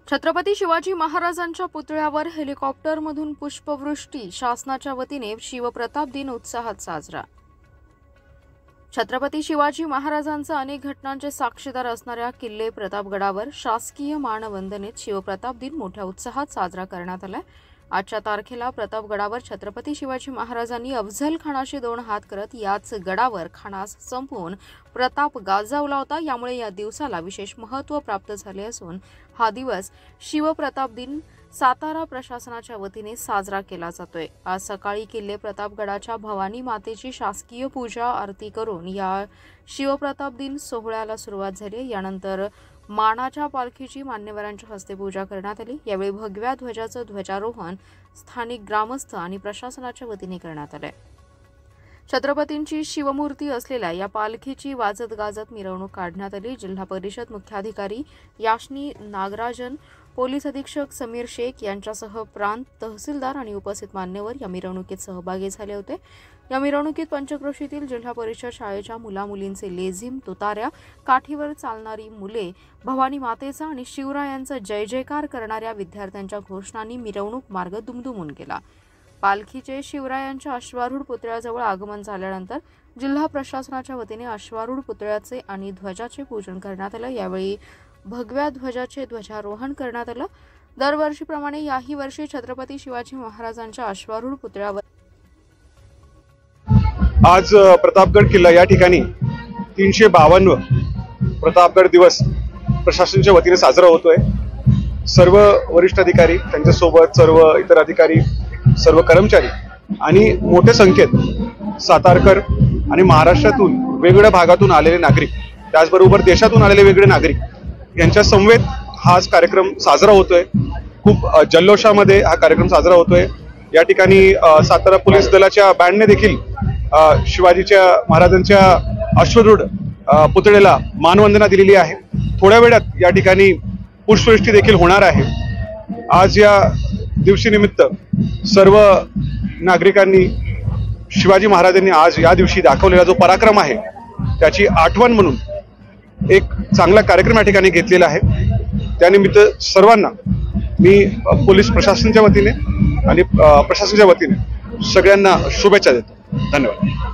छत्रपती शिवाजी महाराजांच्या पुतळ्यावर हेलिकॉप्टरमधून पुष्पवृष्टी, शासनाच्या वतीने शिवप्रताप दिन उत्साहात साजरा। छत्रपती शिवाजी महाराजांचा अनेक घटनांचे साक्षीदार असणाऱ्या किल्ले प्रतापगडावर शासकीय मानवंदनेत शिवप्रताप दिन मोठ्या उत्साहात साजरा करण्यात आला। आजच्या तारखेला प्रतापगडावर छत्रपती शिवाजी महाराजांनी अफझल खानाशी 2 हात करत याच गडावर खानास संपवून प्रताप गाजवला होता। यामुळे या दिवसाला विशेष महत्त्व प्राप्त झाले असून हा दिवस शिवप्रताप दिन सातारा प्रशासनाच्या वतीने साजरा केला जातोय। आज सकाळी किल्ले प्रतापगडाच्या भवानी मातेची शासकीय पूजा आरती करून या शिवप्रताप दिन सोहळ्याला सुरुवात झाली। यानंतर मानाच्या पालखीची मान्यवरांच्या हस्ते पूजा करण्यात आली। यावेळी भगव्या ध्वजाचं ध्वजारोहण स्थानिक ग्रामस्थ आणि प्रशासनाच्या वतीने करण्यात आले। छत्रपतींची शिवमूर्ती असलेल्या या पालखीची वाजत गाजत मिरवणूक काढण्यात आली। जिल्हा परिषद मुख्याधिकारी याशनी नागराजन, पोलीस अधीक्षक समीर शेख यांच्यासह प्रांत तहसीलदार आणि उपस्थित मान्यवर या मिरवणुकीत सहभागी झाले होते। या मिरवणुकीत पंचक्रोशीतील जिल्हा परिषद शाळेच्या मुलामुलींचे लेझिम, तुतार्या, काठीवर चालणारी मुले, भवानी मातेचा आणि शिवरायांचा जय जयकार करणाऱ्या विद्यार्थ्यांच्या घोषणांनी मिरवणूक मार्ग दुमदुमून गेला। पालखीचे शिवरायांच्या अश्वारूढ पुतळ्याजवळ आगमन झाल्यानंतर जिल्हा प्रशासनाच्या वतीने अश्वारूढ पुतळ्याचे आणि ध्वजाचे पूजन करण्यात आले। यावेळी भगव्या ध्वजाचे ध्वजारोहण करण्यात आलं। दरवर्षीप्रमाणे याही वर्षी छत्रपती शिवाजी महाराजांच्या अश्वारूढ पुतळ्यावर आज प्रतापगड किल्ला या ठिकाणी 352 प्रतापगड दिवस प्रशासनाच्या वतीने साजरा होतोय। सर्व वरिष्ठ अधिकारी, त्यांच्यासोबत सर्व इतर अधिकारी, सर्व कर्मचारी आणि मोठ्या संख्येत सातारकर आणि महाराष्ट्रातून वेगवेगळ्या भागातून आलेले नागरिक, त्याचबरोबर देशातून आलेले वेगळे नागरिक यांच्या समवेत हा कार्यक्रम साजरा होतोय। खूप जल्लोषामध्ये हा कार्यक्रम साजरा होतोय। या ठिकाणी सातारा पोलीस दलाच्या बँडने देखील शिवाजीच्या महाराजांच्या अश्वारूढ पुतळ्याला मानवंदना दिलेली आहे। थोड्या वेळात या ठिकाणी पुष्पवृष्टी देखील होणार आहे। आज या दिवशीनिमित्त सर्व नागरिकांनी शिवाजी महाराजांनी आज या दिवशी दाखवलेला जो पराक्रम आहे त्याची आठवण म्हणून एक चांगला कार्यक्रम या ठिकाणी घेतलेला आहे। त्यानिमित्त सर्वांना मी पोलीस प्रशासनाच्या वतीने आणि प्रशासनाच्या वतीने सगळ्यांना शुभेच्छा देतो। धन्यवाद।